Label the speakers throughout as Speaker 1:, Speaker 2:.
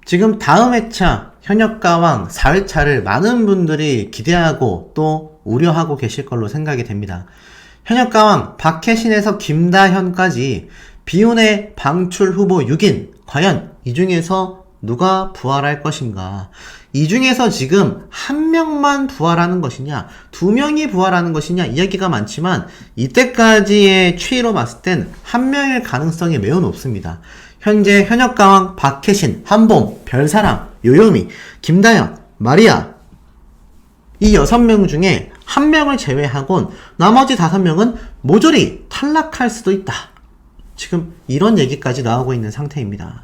Speaker 1: 지금 다음 회차 현역가왕 4회차를 많은 분들이 기대하고 또 우려하고 계실 걸로 생각이 됩니다. 현역가왕 박혜신에서 김다현까지 비운의 방출 후보 6인, 과연 이 중에서 누가 부활할 것인가? 이 중에서 지금 한 명만 부활하는 것이냐, 두 명이 부활하는 것이냐 이야기가 많지만 이때까지의 추이로 봤을 땐 한 명일 가능성이 매우 높습니다. 현재 현역가왕 박혜신, 한봄, 별사랑, 요요미, 김다현, 마리아 이 6명 중에 한 명을 제외하곤 나머지 5명은 모조리 탈락할 수도 있다. 지금 이런 얘기까지 나오고 있는 상태입니다.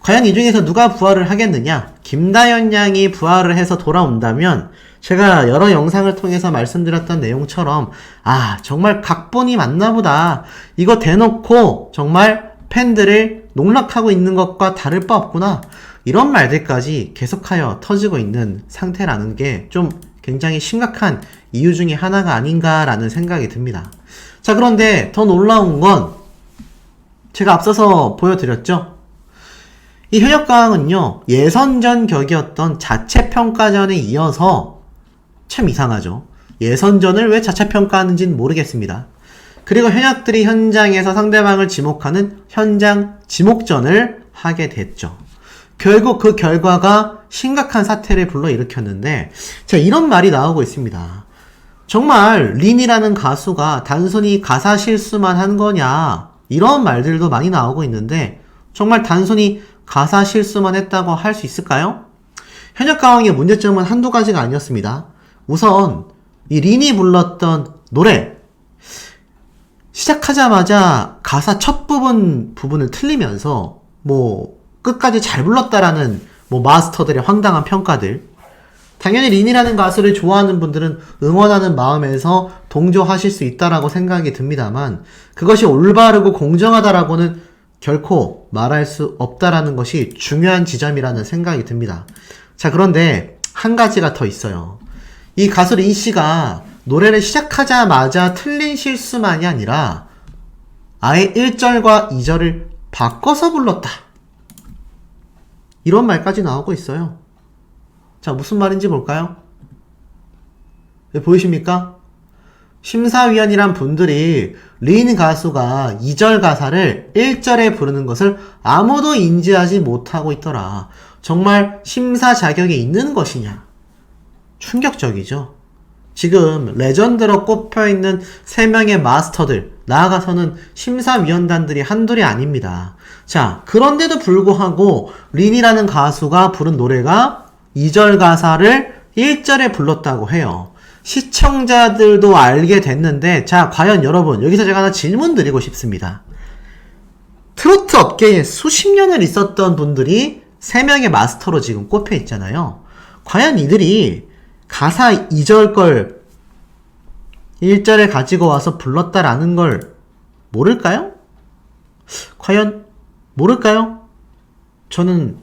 Speaker 1: 과연 이 중에서 누가 부활을 하겠느냐? 김다현 양이 부활을 해서 돌아온다면 제가 여러 영상을 통해서 말씀드렸던 내용처럼 정말 각본이 맞나보다. 이거 대놓고 정말 팬들을 농락하고 있는 것과 다를 바 없구나. 이런 말들까지 계속하여 터지고 있는 상태라는 게 좀 굉장히 심각한 이유 중에 하나가 아닌가라는 생각이 듭니다. 자, 그런데 더 놀라운 건 제가 앞서서 보여드렸죠? 이 현역가왕은요, 예선전 격이었던 자체평가전에 이어서 참 이상하죠. 예선전을 왜 자체평가하는지는 모르겠습니다. 그리고 현역들이 현장에서 상대방을 지목하는 현장 지목전을 하게 됐죠. 결국 그 결과가 심각한 사태를 불러일으켰는데, 자, 이런 말이 나오고 있습니다. 정말 린이라는 가수가 단순히 가사 실수만 한 거냐, 이런 말들도 많이 나오고 있는데 정말 단순히 가사 실수만 했다고 할 수 있을까요? 현역가왕의 문제점은 한두 가지가 아니었습니다. 우선 이 린이 불렀던 노래 시작하자마자 가사 첫 부분을 틀리면서 끝까지 잘 불렀다라는 마스터들의 황당한 평가들. 당연히 린이라는 가수를 좋아하는 분들은 응원하는 마음에서 동조하실 수 있다라고 생각이 듭니다만 그것이 올바르고 공정하다라고는 결코 말할 수 없다라는 것이 중요한 지점이라는 생각이 듭니다. 자, 그런데 한 가지가 더 있어요. 이 가수 린 씨가 노래를 시작하자마자 틀린 실수만이 아니라 아예 1절과 2절을 바꿔서 불렀다. 이런 말까지 나오고 있어요. 자, 무슨 말인지 볼까요? 네, 보이십니까? 심사위원이란 분들이 린 가수가 2절 가사를 1절에 부르는 것을 아무도 인지하지 못하고 있더라. 정말 심사 자격이 있는 것이냐? 충격적이죠. 지금 레전드로 꼽혀있는 3명의 마스터들, 나아가서는 심사위원단들이 한둘이 아닙니다. 자, 그런데도 불구하고 린이라는 가수가 부른 노래가 2절 가사를 1절에 불렀다고 해요. 시청자들도 알게 됐는데, 자, 과연 여러분, 여기서 제가 하나 질문 드리고 싶습니다. 트로트 업계에 수십 년을 있었던 분들이 3명의 마스터로 지금 꼽혀 있잖아요. 과연 이들이 가사 2절 걸 1절에 가지고 와서 불렀다라는 걸 모를까요? 과연 모를까요? 저는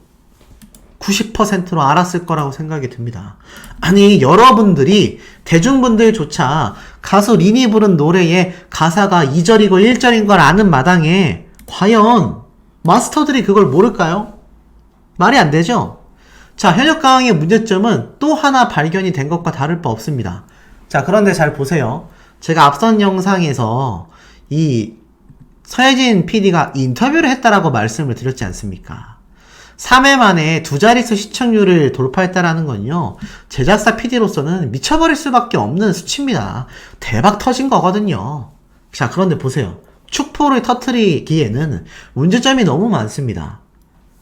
Speaker 1: 90%로 알았을 거라고 생각이 듭니다. 아니, 여러분들이, 대중분들조차 가수 린이 부른 노래에 가사가 2절이고 1절인 걸 아는 마당에 과연 마스터들이 그걸 모를까요? 말이 안 되죠? 자, 현역가왕의 문제점은 또 하나 발견이 된 것과 다를 바 없습니다. 자, 그런데 잘 보세요. 제가 앞선 영상에서 이 서혜진 PD가 인터뷰를 했다라고 말씀을 드렸지 않습니까? 3회 만에 2자릿수 시청률을 돌파했다라는 건요, 제작사 PD로서는 미쳐버릴 수밖에 없는 수치입니다. 대박 터진 거거든요. 자, 그런데 보세요. 축포를 터뜨리기에는 문제점이 너무 많습니다.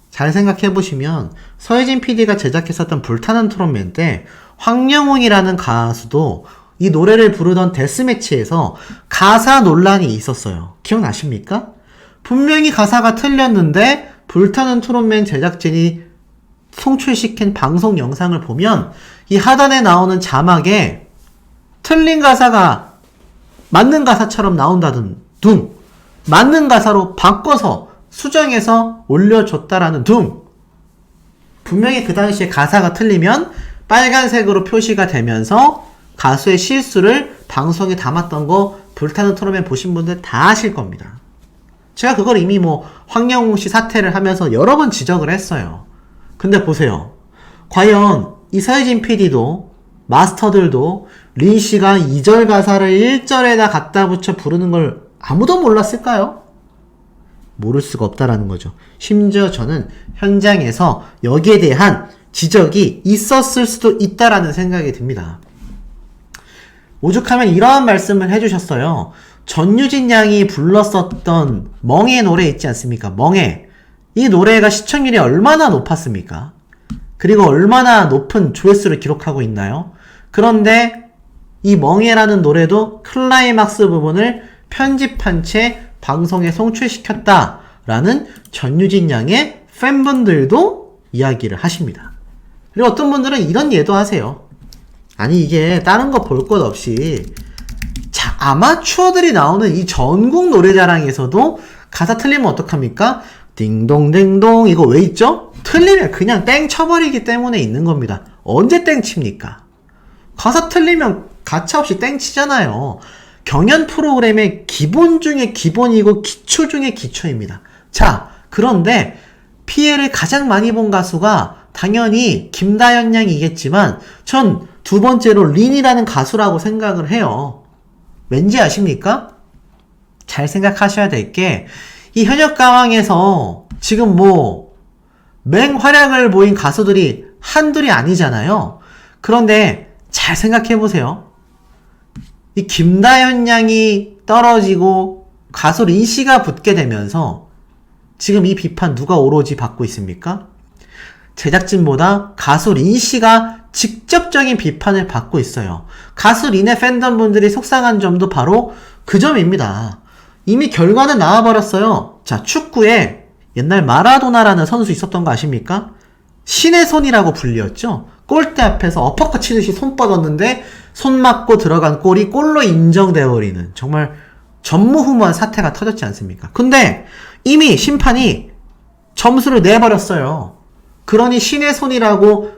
Speaker 1: 잘 생각해보시면 서혜진 PD가 제작했었던 불타는 트롯맨 때 황영웅이라는 가수도 이 노래를 부르던 데스매치에서 가사 논란이 있었어요. 기억나십니까? 분명히 가사가 틀렸는데 불타는 트롯맨 제작진이 송출시킨 방송 영상을 보면 이 하단에 나오는 자막에 틀린 가사가 맞는 가사처럼 나온다든 둥, 맞는 가사로 바꿔서 수정해서 올려줬다라는 둥. 분명히 그 당시에 가사가 틀리면 빨간색으로 표시가 되면서 가수의 실수를 방송에 담았던 거 불타는 트롯맨 보신 분들 다 아실 겁니다. 제가 그걸 이미 황영웅 씨 사퇴를 하면서 여러 번 지적을 했어요. 근데 보세요. 과연 이 서혜진 PD도 마스터들도 린 씨가 2절 가사를 1절에다 갖다 붙여 부르는 걸 아무도 몰랐을까요? 모를 수가 없다라는 거죠. 심지어 저는 현장에서 여기에 대한 지적이 있었을 수도 있다라는 생각이 듭니다. 오죽하면 이러한 말씀을 해주셨어요. 전유진 양이 불렀었던 멍해 노래 있지 않습니까? 멍해. 이 노래가 시청률이 얼마나 높았습니까? 그리고 얼마나 높은 조회수를 기록하고 있나요? 그런데 이 멍해라는 노래도 클라이막스 부분을 편집한 채 방송에 송출시켰다라는 전유진 양의 팬분들도 이야기를 하십니다. 그리고 어떤 분들은 이런 예도 하세요. 아니 이게 다른 거 볼 것 없이 자, 아마추어들이 나오는 이 전국 노래자랑에서도 가사 틀리면 어떡합니까? 딩동댕동 이거 왜 있죠? 틀리면 그냥 땡 쳐버리기 때문에 있는 겁니다. 언제 땡 칩니까? 가사 틀리면 가차없이 땡 치잖아요. 경연 프로그램의 기본 중에 기본이고 기초 중에 기초입니다. 자, 그런데 피해를 가장 많이 본 가수가 당연히 김다연 양이겠지만 전 두 번째로 린이라는 가수라고 생각을 해요. 왠지 아십니까? 잘 생각하셔야 될 게 이 현역가왕에서 지금 뭐 맹활약을 보인 가수들이 한둘이 아니잖아요. 그런데 잘 생각해보세요. 이 김다연 양이 떨어지고 가수 린 씨가 붙게 되면서 지금 이 비판 누가 오로지 받고 있습니까? 제작진보다 가수 린 씨가 직접적인 비판을 받고 있어요. 가수 린의 팬덤분들이 속상한 점도 바로 그 점입니다. 이미 결과는 나와버렸어요. 자, 축구에 옛날 마라도나라는 선수 있었던 거 아십니까? 신의 손이라고 불리었죠? 골대 앞에서 어퍼컷 치듯이 손 뻗었는데 손 맞고 들어간 골이 골로 인정되어버리는 정말 전무후무한 사태가 터졌지 않습니까? 근데 이미 심판이 점수를 내버렸어요. 그러니 신의 손이라고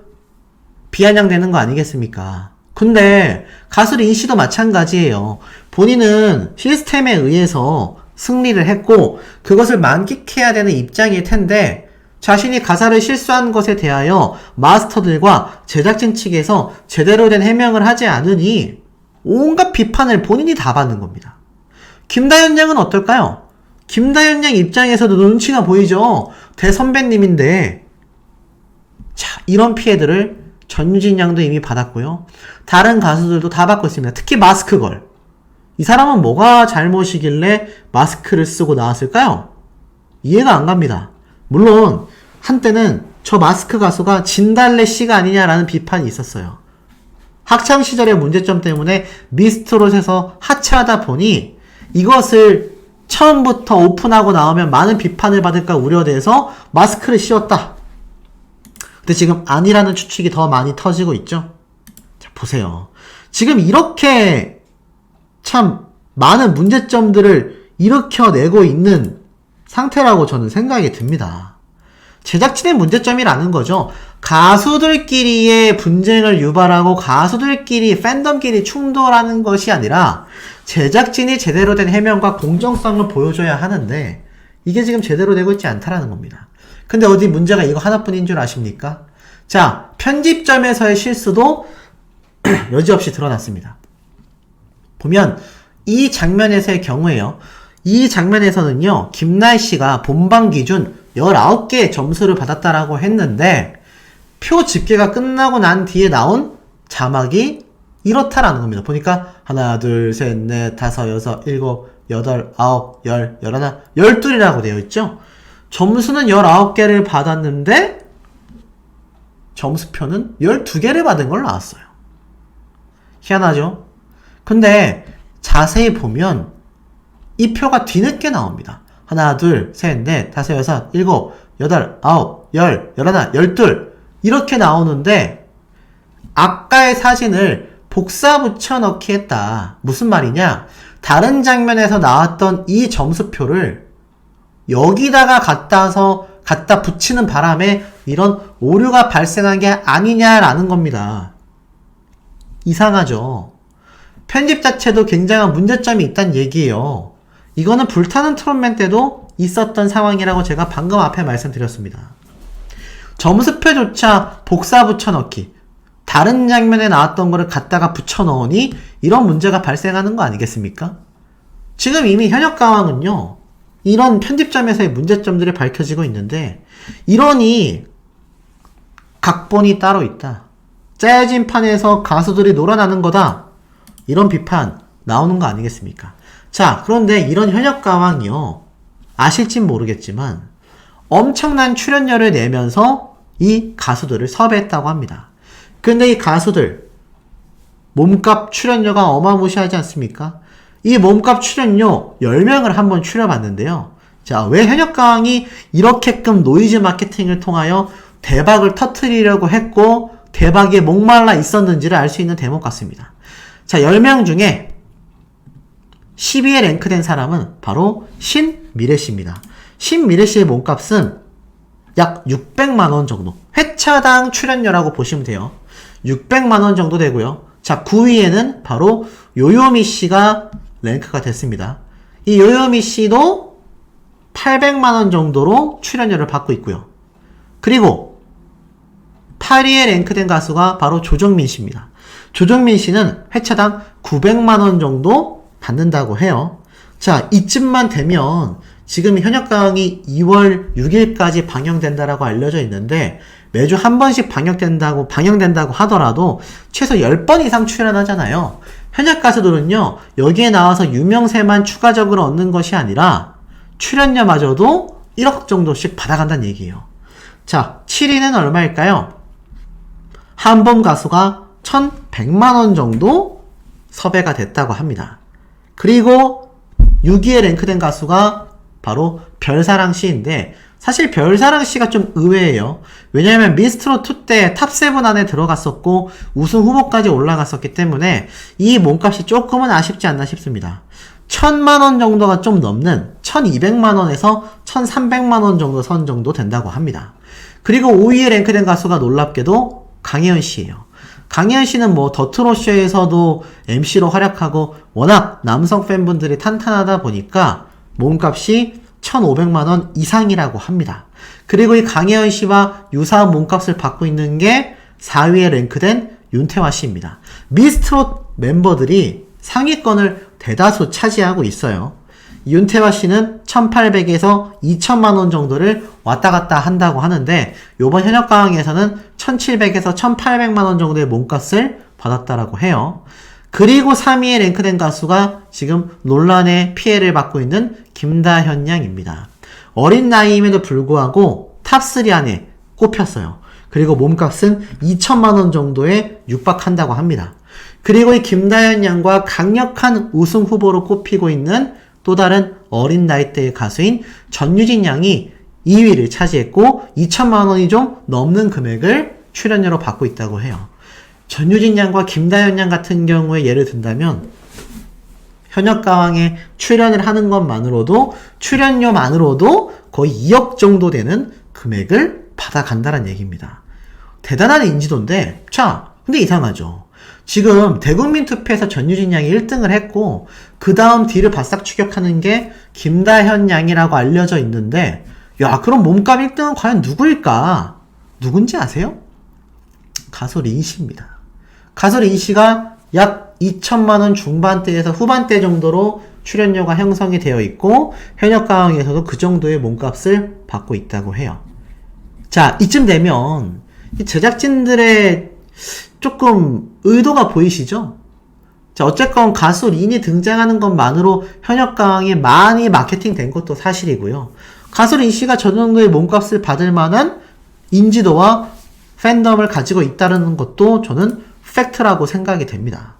Speaker 1: 비아냥되는 거 아니겠습니까? 근데 가수 린 씨도 마찬가지예요. 본인은 시스템에 의해서 승리를 했고 그것을 만끽해야 되는 입장일 텐데 자신이 가사를 실수한 것에 대하여 마스터들과 제작진 측에서 제대로 된 해명을 하지 않으니 온갖 비판을 본인이 다 받는 겁니다. 김다연 양은 어떨까요? 김다연 양 입장에서도 눈치가 보이죠? 대선배님인데 자, 이런 피해들을 전유진 양도 이미 받았고요. 다른 가수들도 다 받고 있습니다. 특히 마스크걸. 이 사람은 뭐가 잘못이길래 마스크를 쓰고 나왔을까요? 이해가 안 갑니다. 물론 한때는 저 마스크 가수가 진달래 씨가 아니냐라는 비판이 있었어요. 학창시절의 문제점 때문에 미스트롯에서 하차하다 보니 이것을 처음부터 오픈하고 나오면 많은 비판을 받을까 우려돼서 마스크를 씌웠다. 근데 지금 아니라는 추측이 더 많이 터지고 있죠. 자, 보세요. 지금 이렇게 참 많은 문제점들을 일으켜내고 있는 상태라고 저는 생각이 듭니다. 제작진의 문제점이라는 거죠. 가수들끼리의 분쟁을 유발하고 가수들끼리 팬덤끼리 충돌하는 것이 아니라 제작진이 제대로 된 해명과 공정성을 보여줘야 하는데 이게 지금 제대로 되고 있지 않다라는 겁니다. 근데 어디 문제가 이거 하나뿐인 줄 아십니까? 자, 편집점에서의 실수도 여지없이 드러났습니다. 보면 이 장면에서의 경우에요. 이 장면에서는요. 김나희 씨가 본방 기준 19개의 점수를 받았다라고 했는데 표 집계가 끝나고 난 뒤에 나온 자막이 이렇다라는 겁니다. 보니까 하나, 둘, 셋, 넷, 다섯, 여섯, 일곱, 여덟, 아홉, 열, 열하나, 열둘이라고 되어 있죠. 점수는 19개를 받았는데 점수표는 12개를 받은 걸로 나왔어요. 희한하죠? 근데 자세히 보면 이 표가 뒤늦게 나옵니다. 하나, 둘, 셋, 넷, 다섯, 여섯, 일곱, 여덟, 아홉, 열, 열하나, 열둘 이렇게 나오는데 아까의 사진을 복사 붙여넣기 했다. 무슨 말이냐? 다른 장면에서 나왔던 이 점수표를 여기다가 갖다 붙이는 바람에 이런 오류가 발생한 게 아니냐라는 겁니다. 이상하죠? 편집 자체도 굉장한 문제점이 있다는 얘기예요. 이거는 불타는 트롯맨 때도 있었던 상황이라고 제가 방금 앞에 말씀드렸습니다. 점수표조차 복사 붙여넣기. 다른 장면에 나왔던 거를 갖다가 붙여넣으니 이런 문제가 발생하는 거 아니겠습니까? 지금 이미 현역가왕은요, 이런 편집점에서의 문제점들이 밝혀지고 있는데, 이러니 각본이 따로 있다. 짜여진 판에서 가수들이 놀아나는 거다. 이런 비판 나오는 거 아니겠습니까? 자, 그런데 이런 현역가왕이요, 아실진 모르겠지만 엄청난 출연료를 내면서 이 가수들을 섭외했다고 합니다. 근데 이 가수들 몸값 출연료가 어마무시하지 않습니까? 이 몸값 출연료 10명을 한번 추려봤는데요. 자, 왜 현역가왕이 이렇게끔 노이즈 마케팅을 통하여 대박을 터뜨리려고 했고 대박에 목말라 있었는지를 알 수 있는 대목 같습니다. 자, 10명 중에 10위에 랭크된 사람은 바로 신미래씨입니다. 신미래씨의 몸값은 약 600만원 정도, 회차당 출연료라고 보시면 돼요. 600만원 정도 되고요. 자, 9위에는 바로 요요미씨가 랭크가 됐습니다. 이 요요미씨도 800만원 정도로 출연료를 받고 있고요. 그리고 8위에 랭크된 가수가 바로 조정민씨입니다. 조정민씨는 회차당 900만원 정도 받는다고 해요. 자, 이쯤만 되면 지금 현역가왕이 2월 6일까지 방영된다라고 알려져 있는데 매주 한 번씩 방영된다고 하더라도 최소 10번 이상 출연하잖아요. 현역 가수들은요, 여기에 나와서 유명세만 추가적으로 얻는 것이 아니라 출연료마저도 1억 정도씩 받아간다는 얘기예요. 자, 7위는 얼마일까요? 한범 가수가 1100만원 정도 섭외가 됐다고 합니다. 그리고 6위에 랭크된 가수가 바로 별사랑씨인데, 사실 별사랑씨가 좀 의외예요. 왜냐하면 미스트롯2 때 탑7 안에 들어갔었고 우승 후보까지 올라갔었기 때문에 이 몸값이 조금은 아쉽지 않나 싶습니다. 1000만원 정도가 좀 넘는 1200만원에서 1300만원 정도 선 정도 된다고 합니다. 그리고 5위에 랭크된 가수가 놀랍게도 강혜연씨예요. 강혜연씨는 뭐 더트롯쇼에서도 MC로 활약하고 워낙 남성 팬분들이 탄탄하다 보니까 몸값이 1,500만원 이상이라고 합니다. 그리고 이 강혜연씨와 유사한 몸값을 받고 있는 게 4위에 랭크된 윤태화씨입니다. 미스트롯 멤버들이 상위권을 대다수 차지하고 있어요. 윤태화씨는 1,800에서 2,000만원 정도를 왔다갔다 한다고 하는데 요번 현역가왕에서는 1,700에서 1,800만원 정도의 몸값을 받았다라고 해요. 그리고 3위에 랭크된 가수가 지금 논란의 피해를 받고 있는 김다현 양입니다. 어린 나이임에도 불구하고 탑3 안에 꼽혔어요. 그리고 몸값은 2천만원 정도에 육박한다고 합니다. 그리고 이 김다현 양과 강력한 우승 후보로 꼽히고 있는 또 다른 어린 나이대의 가수인 전유진 양이 2위를 차지했고 2천만원이 좀 넘는 금액을 출연료로 받고 있다고 해요. 전유진 양과 김다현 양 같은 경우에 예를 든다면 현역가왕에 출연을 하는 것만으로도 출연료만으로도 거의 2억 정도 되는 금액을 받아간다는 얘기입니다. 대단한 인지도인데, 자, 근데 이상하죠. 지금 대국민 투표에서 전유진 양이 1등을 했고 그 다음 뒤를 바싹 추격하는 게 김다현 양이라고 알려져 있는데, 야, 그럼 몸값 1등은 과연 누구일까? 누군지 아세요? 가수 린씨입니다. 가수 린씨가 약 2천만원 중반대에서 후반대 정도로 출연료가 형성이 되어 있고 현역가왕에서도 그 정도의 몸값을 받고 있다고 해요. 자, 이쯤 되면 제작진들의 조금 의도가 보이시죠? 자, 어쨌건 가수 린이 등장하는 것만으로 현역가왕이 많이 마케팅 된 것도 사실이고요. 가수 린씨가 저 정도의 몸값을 받을 만한 인지도와 팬덤을 가지고 있다는 것도 저는 팩트라고 생각이 됩니다.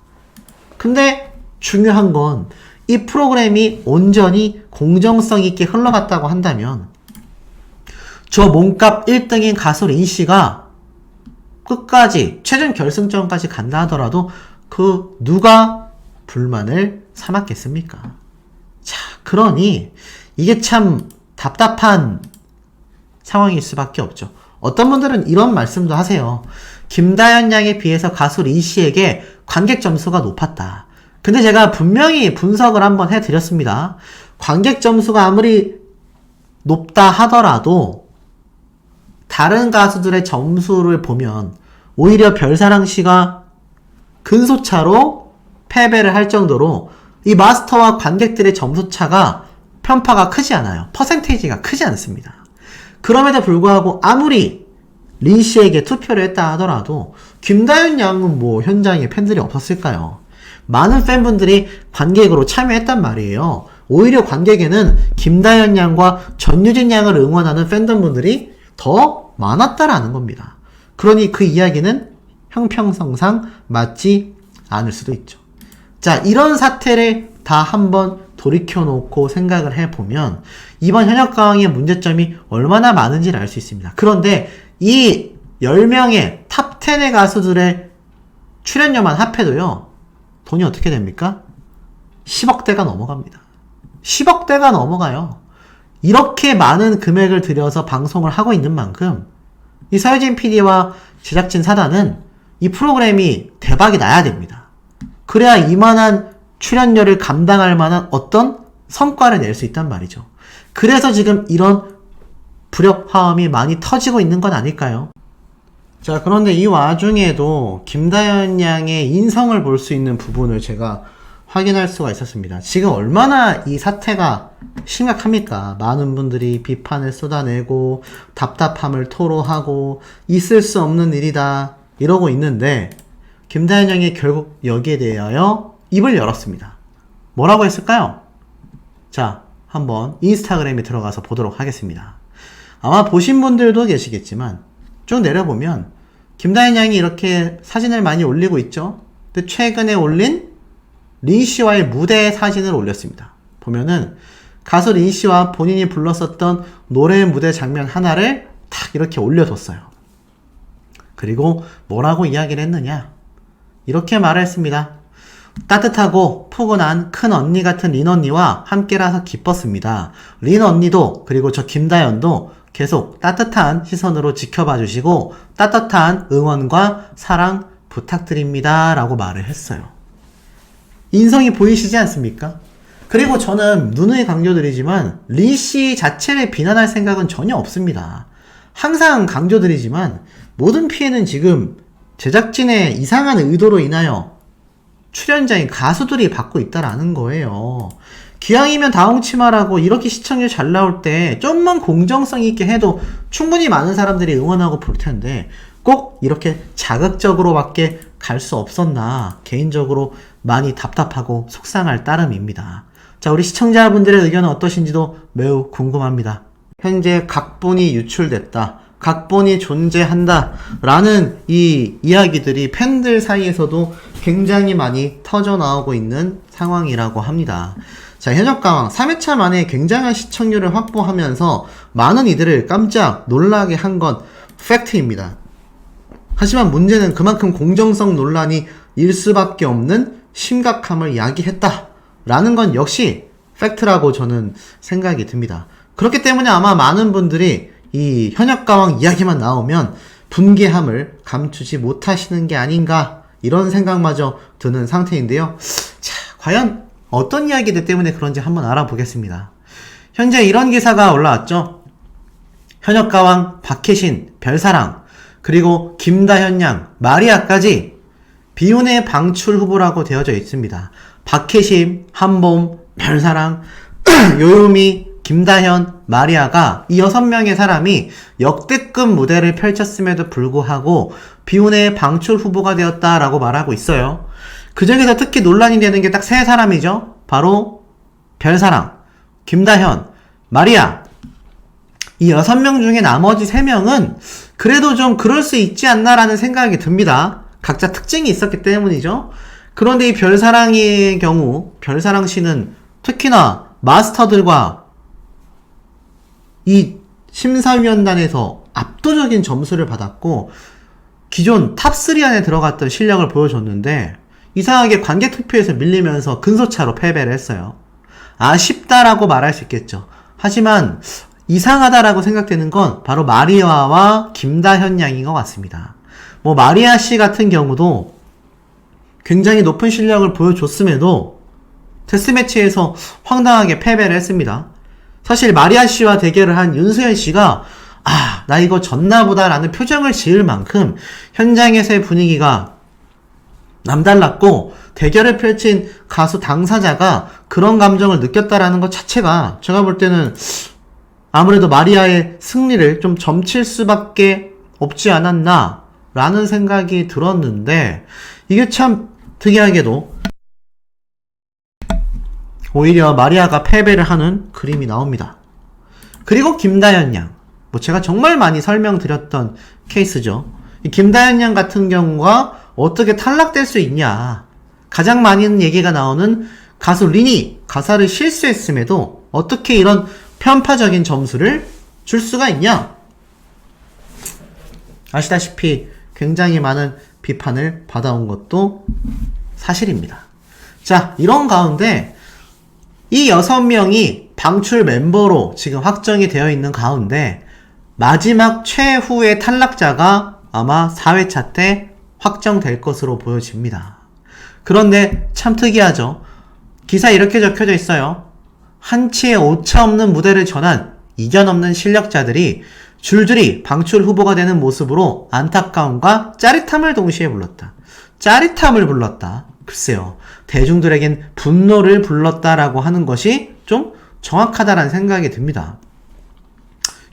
Speaker 1: 근데 중요한 건 이 프로그램이 온전히 공정성 있게 흘러갔다고 한다면 저 몸값 1등인 가수 린씨가 끝까지 최종 결승전까지 간다 하더라도 그 누가 불만을 삼았겠습니까? 자, 그러니 이게 참 답답한 상황일 수밖에 없죠. 어떤 분들은 이런 말씀도 하세요. 김다현 양에 비해서 가수 린씨에게 관객 점수가 높았다. 근데 제가 분명히 분석을 한번 해드렸습니다. 관객 점수가 아무리 높다 하더라도 다른 가수들의 점수를 보면 오히려 별사랑 씨가 근소차로 패배를 할 정도로 이 마스터와 관객들의 점수 차가 편파가 크지 않아요. 퍼센테이지가 크지 않습니다. 그럼에도 불구하고 아무리 린 씨에게 투표를 했다 하더라도 김다현 양은 뭐 현장에 팬들이 없었을까요? 많은 팬분들이 관객으로 참여했단 말이에요. 오히려 관객에는 김다현 양과 전유진 양을 응원하는 팬덤분들이 더 많았다라는 겁니다. 그러니 그 이야기는 형평성상 맞지 않을 수도 있죠. 자, 이런 사태를 다 한번 돌이켜놓고 생각을 해보면 이번 현역가왕의 문제점이 얼마나 많은지를 알 수 있습니다. 그런데 이 10명의 탑 10의 가수들의 출연료만 합해도요, 돈이 어떻게 됩니까? 10억대가 넘어갑니다. 10억대가 넘어가요. 이렇게 많은 금액을 들여서 방송을 하고 있는 만큼 이 서유진 PD와 제작진 사단은 이 프로그램이 대박이 나야 됩니다. 그래야 이만한 출연료를 감당할 만한 어떤 성과를 낼 수 있단 말이죠. 그래서 지금 이런 불협화음이 많이 터지고 있는 건 아닐까요? 자, 그런데 이 와중에도 김다현 양의 인성을 볼 수 있는 부분을 제가 확인할 수가 있었습니다. 지금 얼마나 이 사태가 심각합니까? 많은 분들이 비판을 쏟아내고 답답함을 토로하고 있을 수 없는 일이다 이러고 있는데 김다현 양이 결국 여기에 대하여 입을 열었습니다. 뭐라고 했을까요? 자, 한번 인스타그램에 들어가서 보도록 하겠습니다. 아마 보신 분들도 계시겠지만 쭉 내려보면 김다현 양이 이렇게 사진을 많이 올리고 있죠. 근데 최근에 올린 린 씨와의 무대 사진을 올렸습니다. 보면은 가수 린 씨와 본인이 불렀었던 노래 무대 장면 하나를 탁 이렇게 올려뒀어요. 그리고 뭐라고 이야기를 했느냐? 이렇게 말했습니다. 따뜻하고 포근한 큰 언니 같은 린 언니와 함께라서 기뻤습니다. 린 언니도 그리고 저 김다현도 계속 따뜻한 시선으로 지켜봐 주시고 따뜻한 응원과 사랑 부탁드립니다 라고 말을 했어요. 인성이 보이시지 않습니까? 그리고 저는 누누이 강조드리지만 린 씨 자체를 비난할 생각은 전혀 없습니다. 항상 강조드리지만 모든 피해는 지금 제작진의 이상한 의도로 인하여 출연자인 가수들이 받고 있다라는 거예요. 기왕이면 다홍치마라고 이렇게 시청률 잘 나올 때 좀만 공정성 있게 해도 충분히 많은 사람들이 응원하고 볼 텐데 꼭 이렇게 자극적으로밖에 갈 수 없었나 개인적으로 많이 답답하고 속상할 따름입니다. 자, 우리 시청자분들의 의견은 어떠신지도 매우 궁금합니다. 현재 각본이 유출됐다, 각본이 존재한다 라는 이 이야기들이 팬들 사이에서도 굉장히 많이 터져 나오고 있는 상황이라고 합니다. 자, 현역가왕 3회차 만에 굉장한 시청률을 확보하면서 많은 이들을 깜짝 놀라게 한 건 팩트입니다. 하지만 문제는 그만큼 공정성 논란이 일 수밖에 없는 심각함을 야기했다 라는 건 역시 팩트라고 저는 생각이 듭니다. 그렇기 때문에 아마 많은 분들이 이 현역가왕 이야기만 나오면 분개함을 감추지 못하시는 게 아닌가 이런 생각마저 드는 상태인데요. 자, 과연 어떤 이야기들 때문에 그런지 한번 알아보겠습니다. 현재 이런 기사가 올라왔죠. 현역가왕 박혜신, 별사랑, 그리고 김다현 양, 마리아까지 비운의 방출 후보라고 되어져 있습니다. 박혜신, 한봄, 별사랑, 요요미, 김다현, 마리아가 이 6명의 사람이 역대급 무대를 펼쳤음에도 불구하고 비운의 방출 후보가 되었다라고 말하고 있어요. 그 중에서 특히 논란이 되는 게 딱 3사람이죠. 바로 별사랑, 김다현, 마리아. 이 6명 중에 나머지 3명은 그래도 좀 그럴 수 있지 않나라는 생각이 듭니다. 각자 특징이 있었기 때문이죠. 그런데 이 별사랑의 경우, 별사랑 씨는 특히나 마스터들과 이 심사위원단에서 압도적인 점수를 받았고 기존 탑3 안에 들어갔던 실력을 보여줬는데 이상하게 관객 투표에서 밀리면서 근소차로 패배를 했어요. 아쉽다라고 말할 수 있겠죠. 하지만 이상하다라고 생각되는 건 바로 마리아와 김다현 양인 것 같습니다. 뭐 마리아 씨 같은 경우도 굉장히 높은 실력을 보여줬음에도 데스매치에서 황당하게 패배를 했습니다. 사실 마리아 씨와 대결을 한 윤수현 씨가 아, 나 이거 졌나보다 라는 표정을 지을 만큼 현장에서의 분위기가 남달랐고, 대결을 펼친 가수 당사자가 그런 감정을 느꼈다라는 것 자체가 제가 볼 때는 아무래도 마리아의 승리를 좀 점칠 수밖에 없지 않았나 라는 생각이 들었는데, 이게 참 특이하게도 오히려 마리아가 패배를 하는 그림이 나옵니다. 그리고 김다현 양, 제가 정말 많이 설명드렸던 케이스죠. 이 김다현 양 같은 경우가 어떻게 탈락될 수 있냐, 가장 많은 얘기가 나오는 가수 린이 가사를 실수했음에도 어떻게 이런 편파적인 점수를 줄 수가 있냐. 아시다시피 굉장히 많은 비판을 받아온 것도 사실입니다. 자, 이런 가운데 이 6명이 방출 멤버로 지금 확정이 되어 있는 가운데 마지막 최후의 탈락자가 아마 4회차 때 확정될 것으로 보여집니다. 그런데 참 특이하죠. 기사 이렇게 적혀져 있어요. 한치의 오차 없는 무대를 전한 이견 없는 실력자들이 줄줄이 방출 후보가 되는 모습으로 안타까움과 짜릿함을 동시에 불렀다. 짜릿함을 불렀다. 글쎄요. 대중들에겐 분노를 불렀다라고 하는 것이 좀 정확하다라는 생각이 듭니다.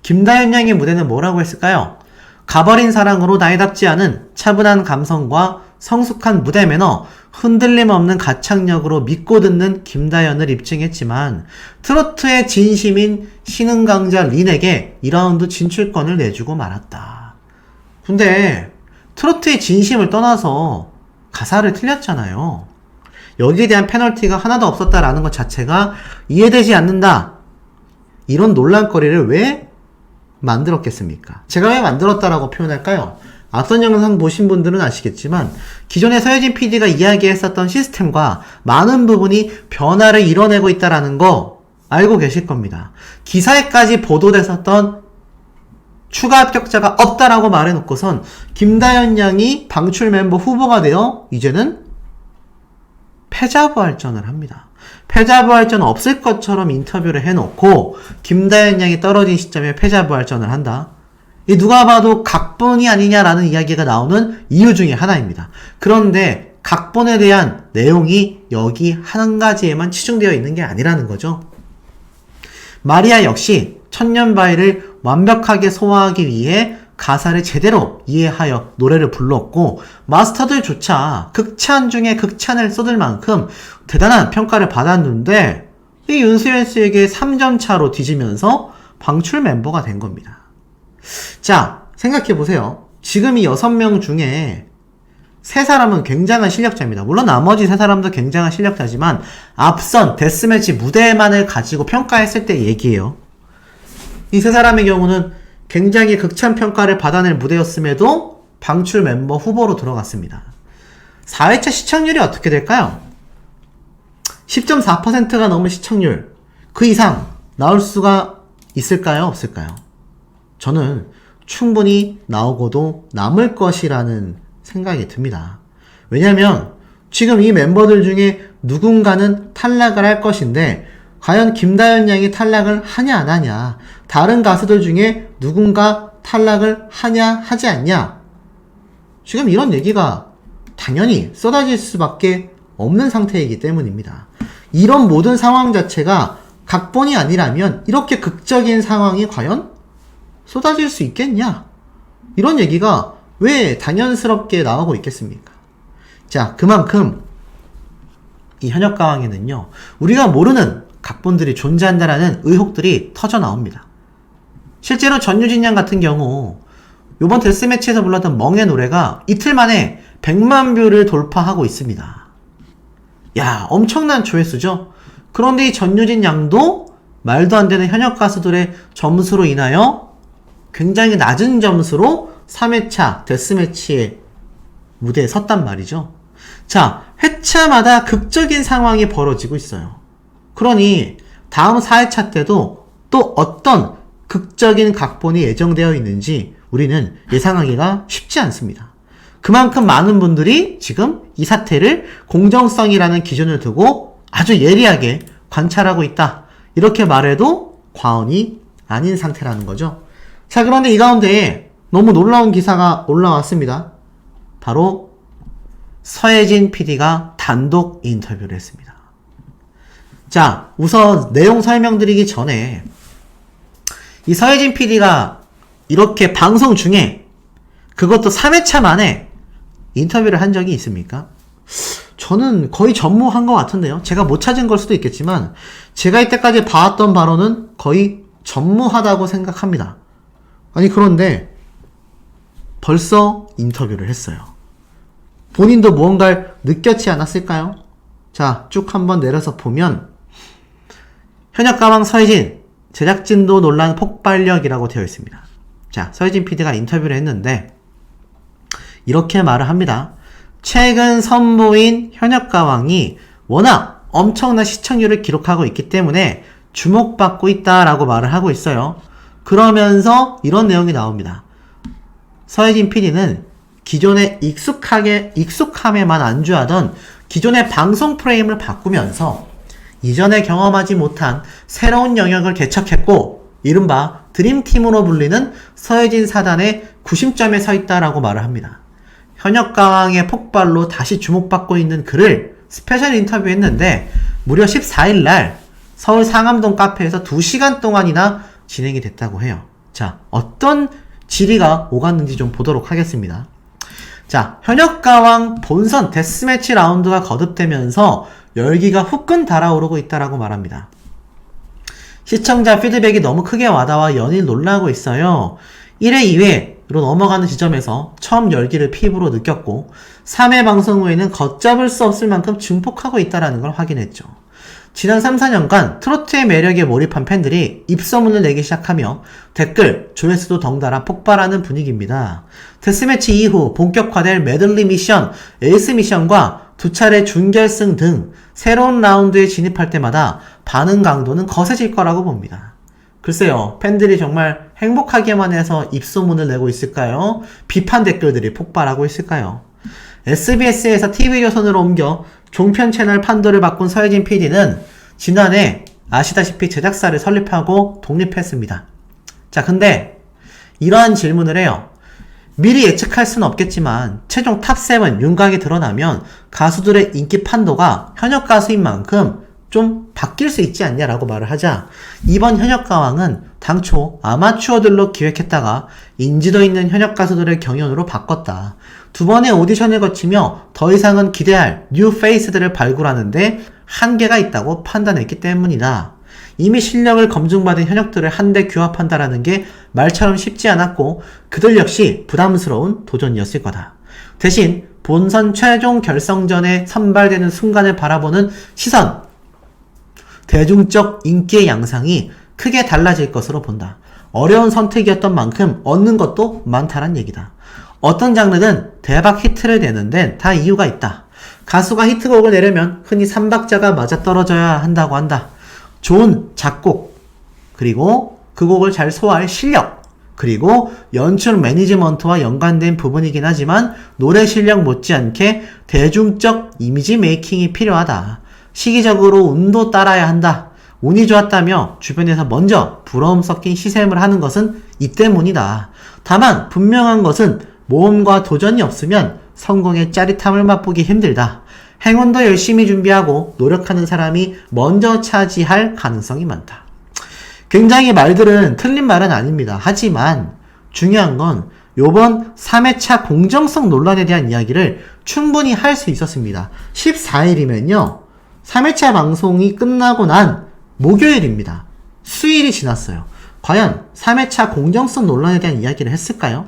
Speaker 1: 김다현 양의 무대는 뭐라고 했을까요? 가버린 사랑으로 나이답지 않은 차분한 감성과 성숙한 무대 매너, 흔들림 없는 가창력으로 믿고 듣는 김다현을 입증했지만 트로트의 진심인 신흥 강자 린에게 2라운드 진출권을 내주고 말았다. 근데 트로트의 진심을 떠나서 가사를 틀렸잖아요. 여기에 대한 페널티가 하나도 없었다라는 것 자체가 이해되지 않는다. 이런 논란거리를 왜 만들었겠습니까? 제가 왜 만들었다라고 표현할까요? 앞선 영상 보신 분들은 아시겠지만 기존에 서혜진 PD가 이야기했었던 시스템과 많은 부분이 변화를 이뤄내고 있다는 거 알고 계실 겁니다. 기사에까지 보도됐었던 추가 합격자가 없다라고 말해놓고선 김다현 양이 방출 멤버 후보가 되어 이제는 패자부활전을 합니다. 패자부활전 없을 것처럼 인터뷰를 해놓고 김다현 양이 떨어진 시점에 패자부활전을 한다. 이 누가 봐도 각본이 아니냐라는 이야기가 나오는 이유 중에 하나입니다. 그런데 각본에 대한 내용이 여기 한 가지에만 치중되어 있는 게 아니라는 거죠. 마리아 역시 천년바위를 완벽하게 소화하기 위해 가사를 제대로 이해하여 노래를 불렀고 마스터들조차 극찬 중에 극찬을 쏟을 만큼 대단한 평가를 받았는데 이 윤수연 씨에게 3점 차로 뒤지면서 방출 멤버가 된 겁니다. 자, 생각해보세요. 지금 이 6명 중에 3사람은 굉장한 실력자입니다. 물론 나머지 3사람도 굉장한 실력자지만 앞선 데스매치 무대만을 가지고 평가했을 때 얘기예요. 이 3사람의 경우는 굉장히 극찬 평가를 받아낼 무대였음에도 방출 멤버 후보로 들어갔습니다. 4회차 시청률이 어떻게 될까요? 10.4%가 넘은 시청률, 그 이상 나올 수가 있을까요? 없을까요? 저는 충분히 나오고도 남을 것이라는 생각이 듭니다. 왜냐면 지금 이 멤버들 중에 누군가는 탈락을 할 것인데 과연 김다현 양이 탈락을 하냐 안 하냐, 다른 가수들 중에 누군가 탈락을 하냐 하지 않냐, 지금 이런 얘기가 당연히 쏟아질 수밖에 없는 상태이기 때문입니다. 이런 모든 상황 자체가 각본이 아니라면 이렇게 극적인 상황이 과연 쏟아질 수 있겠냐, 이런 얘기가 왜 당연스럽게 나오고 있겠습니까? 자, 그만큼 이 현역가왕에는요, 우리가 모르는 각본들이 존재한다라는 의혹들이 터져 나옵니다. 실제로 전유진 양 같은 경우 이번 데스매치에서 불렀던 멍의 노래가 이틀 만에 100만 뷰를 돌파하고 있습니다. 야, 엄청난 조회수죠? 그런데 이 전유진 양도 말도 안 되는 현역 가수들의 점수로 인하여 굉장히 낮은 점수로 3회차 데스매치의 무대에 섰단 말이죠. 자, 회차마다 극적인 상황이 벌어지고 있어요. 그러니 다음 4회차 때도 또 어떤 극적인 각본이 예정되어 있는지 우리는 예상하기가 쉽지 않습니다. 그만큼 많은 분들이 지금 이 사태를 공정성이라는 기준을 두고 아주 예리하게 관찰하고 있다, 이렇게 말해도 과언이 아닌 상태라는 거죠. 자, 그런데 이 가운데 너무 놀라운 기사가 올라왔습니다. 바로 서혜진 PD가 단독 인터뷰를 했습니다. 자, 우선 내용 설명드리기 전에 이 서혜진 PD가 이렇게 방송 중에 그것도 3회차 만에 인터뷰를 한 적이 있습니까? 저는 거의 전무한 것 같은데요. 제가 못 찾은 걸 수도 있겠지만 제가 이때까지 봐왔던 바로는 거의 전무하다고 생각합니다. 아니 그런데 벌써 인터뷰를 했어요. 본인도 무언가를 느꼈지 않았을까요? 자, 쭉 한번 내려서 보면 현역가왕 서혜진 제작진도 논란 폭발력이라고 되어 있습니다. 자, 서혜진 PD가 인터뷰를 했는데 이렇게 말을 합니다. 최근 선보인 현역가왕이 워낙 엄청난 시청률을 기록하고 있기 때문에 주목받고 있다라고 말을 하고 있어요. 그러면서 이런 내용이 나옵니다. 서혜진 PD는 기존에 익숙함에만 안주하던 기존의 방송 프레임을 바꾸면서 이전에 경험하지 못한 새로운 영역을 개척했고 이른바 드림팀으로 불리는 서혜진 사단의 구심점에 서 있다라고 말을 합니다. 현역가왕의 폭발로 다시 주목받고 있는 그를 스페셜 인터뷰했는데 무려 14일날 서울 상암동 카페에서 2시간 동안이나 진행이 됐다고 해요. 자, 어떤 질의가 오갔는지 좀 보도록 하겠습니다. 자, 현역가왕 본선 데스매치 라운드가 거듭되면서 열기가 후끈 달아오르고 있다라고 말합니다. 시청자 피드백이 너무 크게 와닿아 연일 놀라고 있어요. 1회, 2회로 넘어가는 지점에서 처음 열기를 피부로 느꼈고 3회 방송 후에는 걷잡을 수 없을 만큼 증폭하고 있다는 걸 확인했죠. 지난 3, 4년간 트로트의 매력에 몰입한 팬들이 입소문을 내기 시작하며 댓글, 조회수도 덩달아 폭발하는 분위기입니다. 데스매치 이후 본격화될 메들리 미션, 에이스 미션과 2차례 준결승 등 새로운 라운드에 진입할 때마다 반응 강도는 거세질 거라고 봅니다. 글쎄요, 팬들이 정말 행복하게만 해서 입소문을 내고 있을까요? 비판 댓글들이 폭발하고 있을까요? SBS에서 TV조선으로 옮겨 종편 채널 판도를 바꾼 서혜진 PD는 지난해 아시다시피 제작사를 설립하고 독립했습니다. 자, 근데 이러한 질문을 해요. 미리 예측할 수는 없겠지만 최종 탑7 윤곽이 드러나면 가수들의 인기 판도가 현역 가수인 만큼 좀 바뀔 수 있지 않냐라고 말을 하자 이번 현역가왕은 당초 아마추어들로 기획했다가 인지도 있는 현역 가수들의 경연으로 바꿨다. 2번의 오디션을 거치며 더 이상은 기대할 뉴 페이스들을 발굴하는데 한계가 있다고 판단했기 때문이다. 이미 실력을 검증받은 현역들을 한데 규합한다라는 게 말처럼 쉽지 않았고 그들 역시 부담스러운 도전이었을 거다. 대신 본선 최종 결성전에 선발되는 순간을 바라보는 시선, 대중적 인기의 양상이 크게 달라질 것으로 본다. 어려운 선택이었던 만큼 얻는 것도 많다란 얘기다. 어떤 장르든 대박 히트를 내는 데는 다 이유가 있다. 가수가 히트곡을 내려면 흔히 3박자가 맞아떨어져야 한다고 한다. 좋은 작곡, 그리고 그 곡을 잘 소화할 실력, 그리고 연출 매니지먼트와 연관된 부분이긴 하지만 노래 실력 못지않게 대중적 이미지 메이킹이 필요하다. 시기적으로 운도 따라야 한다. 운이 좋았다며 주변에서 먼저 부러움 섞인 시샘을 하는 것은 이 때문이다. 다만 분명한 것은 모험과 도전이 없으면 성공의 짜릿함을 맛보기 힘들다. 행운도 열심히 준비하고 노력하는 사람이 먼저 차지할 가능성이 많다. 굉장히 말들은 틀린 말은 아닙니다. 하지만 중요한 건 요번 3회차 공정성 논란에 대한 이야기를 충분히 할 수 있었습니다. 14일이면요. 3회차 방송이 끝나고 난 목요일입니다. 수일이 지났어요. 과연 3회차 공정성 논란에 대한 이야기를 했을까요?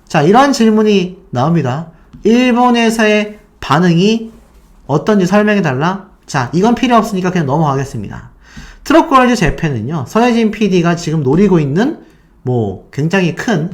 Speaker 1: 자, 이런 질문이 나옵니다. 일본에서의 반응이 어떤지 설명해달라? 자, 이건 필요 없으니까 그냥 넘어가겠습니다. 트롯걸즈 재팬은요, 서혜진 PD가 지금 노리고 있는 굉장히 큰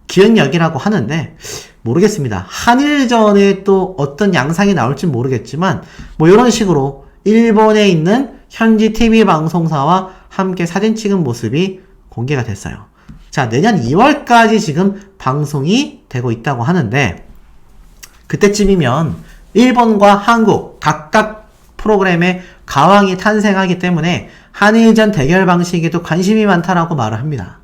Speaker 1: 기획력이라고 하는데 모르겠습니다. 한일전에 또 어떤 양상이 나올지 모르겠지만 이런 식으로 일본에 있는 현지 TV 방송사와 함께 사진 찍은 모습이 공개가 됐어요. 자, 내년 2월까지 지금 방송이 되고 있다고 하는데 그때쯤이면 일본과 한국 각각 프로그램에 가왕이 탄생하기 때문에 한일전 대결 방식에도 관심이 많다라고 말을 합니다.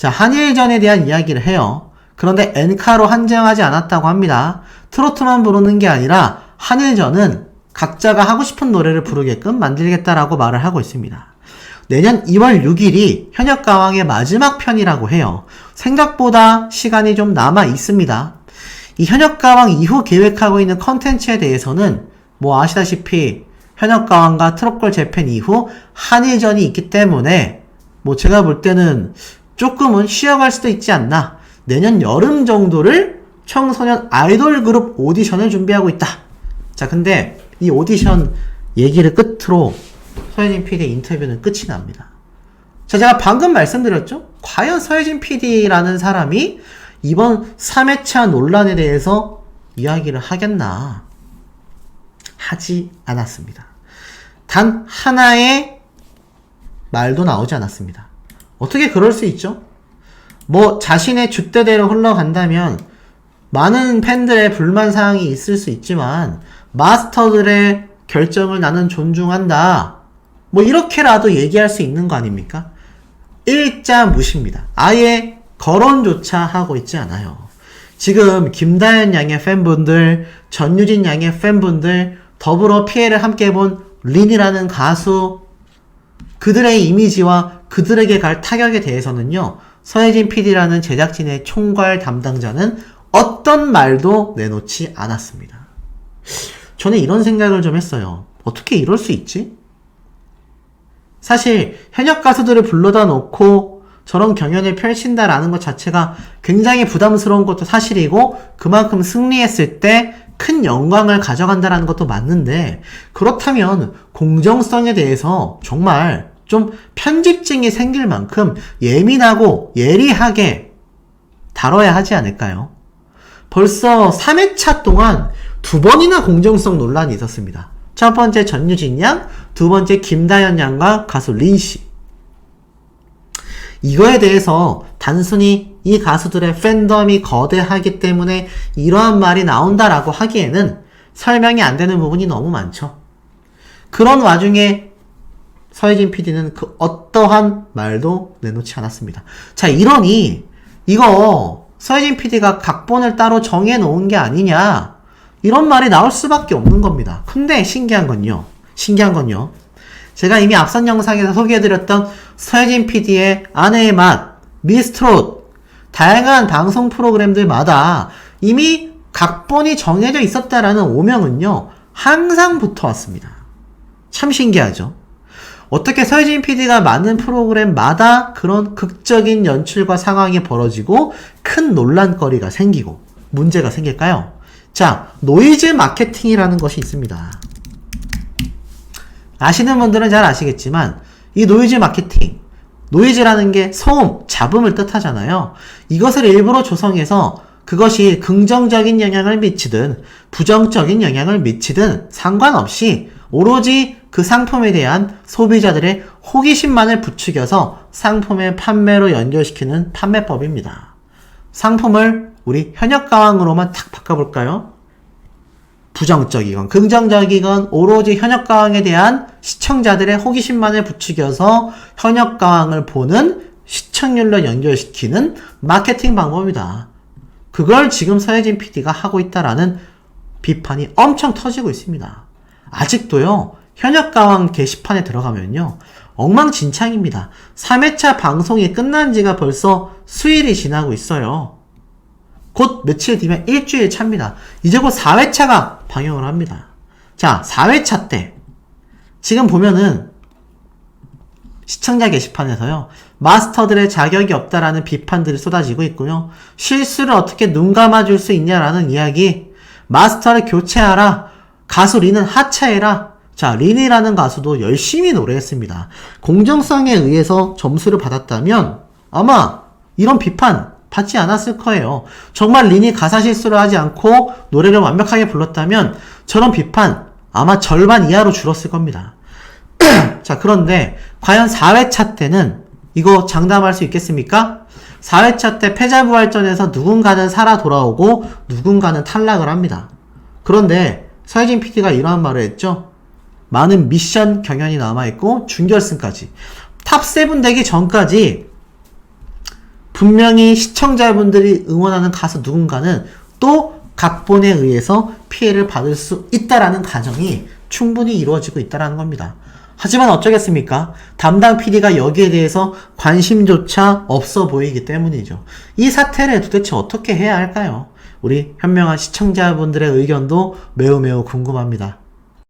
Speaker 1: 자, 한일전에 대한 이야기를 해요. 그런데 엔카로 한정하지 않았다고 합니다. 트로트만 부르는 게 아니라 한일전은 각자가 하고 싶은 노래를 부르게끔 만들겠다라고 말을 하고 있습니다. 내년 2월 6일이 현역가왕의 마지막 편이라고 해요. 생각보다 시간이 좀 남아 있습니다. 이 현역가왕 이후 계획하고 있는 컨텐츠에 대해서는 뭐 아시다시피 현역가왕과 트롯걸 재팬 이후 한일전이 있기 때문에 뭐 제가 볼 때는 조금은 쉬어갈 수도 있지 않나. 내년 여름 정도를 청소년 아이돌 그룹 오디션을 준비하고 있다. 자, 근데 이 오디션 얘기를 끝으로 서혜진 PD의 인터뷰는 끝이 납니다. 자, 제가 방금 말씀드렸죠? 과연 서혜진 PD라는 사람이 이번 3회차 논란에 대해서 이야기를 하겠나? 하지 않았습니다. 단 하나의 말도 나오지 않았습니다. 어떻게 그럴 수 있죠? 뭐 자신의 줏대대로 흘러간다면 많은 팬들의 불만사항이 있을 수 있지만 마스터들의 결정을 나는 존중한다. 뭐 이렇게라도 얘기할 수 있는 거 아닙니까? 일자 무시입니다. 아예 거론조차 하고 있지 않아요. 지금 김다현 양의 팬분들, 전유진 양의 팬분들, 더불어 피해를 함께 본 린이라는 가수, 그들의 이미지와 그들에게 갈 타격에 대해서는요, 서혜진 PD라는 제작진의 총괄 담당자는 어떤 말도 내놓지 않았습니다. 저는 이런 생각을 좀 했어요. 어떻게 이럴 수 있지? 사실 현역 가수들을 불러다 놓고 저런 경연을 펼친다라는 것 자체가 굉장히 부담스러운 것도 사실이고 그만큼 승리했을 때 큰 영광을 가져간다라는 것도 맞는데 그렇다면 공정성에 대해서 정말 좀 편집증이 생길 만큼 예민하고 예리하게 다뤄야 하지 않을까요? 벌써 3회차 동안 2번이나 공정성 논란이 있었습니다. 첫 번째 전유진 양, 두 번째 김다현 양과 가수 린씨. 이거에 대해서 단순히 이 가수들의 팬덤이 거대하기 때문에 이러한 말이 나온다라고 하기에는 설명이 안 되는 부분이 너무 많죠. 그런 와중에 서혜진 PD는 그 어떠한 말도 내놓지 않았습니다. 자, 이러니 이거 서혜진 PD가 각본을 따로 정해놓은 게 아니냐 이런 말이 나올 수밖에 없는 겁니다. 근데 신기한 건요. 제가 이미 앞선 영상에서 소개해드렸던 서혜진 PD의 아내의 맛, 미스트롯, 다양한 방송 프로그램들마다 이미 각본이 정해져 있었다라는 오명은요, 항상 붙어왔습니다. 참 신기하죠? 어떻게 서혜진 PD가 많은 프로그램마다 그런 극적인 연출과 상황이 벌어지고 큰 논란거리가 생기고 문제가 생길까요? 자, 노이즈 마케팅이라는 것이 있습니다. 아시는 분들은 잘 아시겠지만 이 노이즈 마케팅, 노이즈라는 게 소음, 잡음을 뜻하잖아요. 이것을 일부러 조성해서 그것이 긍정적인 영향을 미치든 부정적인 영향을 미치든 상관없이 오로지 그 상품에 대한 소비자들의 호기심만을 부추겨서 상품의 판매로 연결시키는 판매법입니다. 상품을 우리 현역가왕으로만 탁 바꿔볼까요? 부정적이건 긍정적이건 오로지 현역가왕에 대한 시청자들의 호기심만을 부추겨서 현역가왕을 보는 시청률로 연결시키는 마케팅 방법이다. 그걸 지금 서혜진 PD가 하고 있다라는 비판이 엄청 터지고 있습니다. 아직도요, 현역가왕 게시판에 들어가면요, 엉망진창입니다. 3회차 방송이 끝난 지가 벌써 수일이 지나고 있어요. 곧 며칠 뒤면 일주일 차입니다. 이제 곧 4회차가 방영을 합니다. 자, 4회차 때 지금 보면은 시청자 게시판에서요, 마스터들의 자격이 없다라는 비판들이 쏟아지고 있고요. 실수를 어떻게 눈 감아줄 수 있냐라는 이야기, 마스터를 교체하라, 가수 린은 하차해라. 자, 린이라는 가수도 열심히 노래했습니다. 공정성에 의해서 점수를 받았다면 아마 이런 비판 받지 않았을 거예요. 정말 린이 가사 실수를 하지 않고 노래를 완벽하게 불렀다면 저런 비판 아마 절반 이하로 줄었을 겁니다. 자, 그런데 과연 4회차 때는 이거 장담할 수 있겠습니까? 4회차 때 패자부활전에서 누군가는 살아 돌아오고 누군가는 탈락을 합니다. 그런데 서혜진 PD가 이러한 말을 했죠. 많은 미션 경연이 남아있고 준결승까지 탑7 되기 전까지 분명히 시청자분들이 응원하는 가수 누군가는 또 각본에 의해서 피해를 받을 수 있다라는 가정이 충분히 이루어지고 있다는 겁니다. 하지만 어쩌겠습니까? 담당 PD가 여기에 대해서 관심조차 없어 보이기 때문이죠. 이 사태를 도대체 어떻게 해야 할까요? 우리 현명한 시청자분들의 의견도 매우 궁금합니다.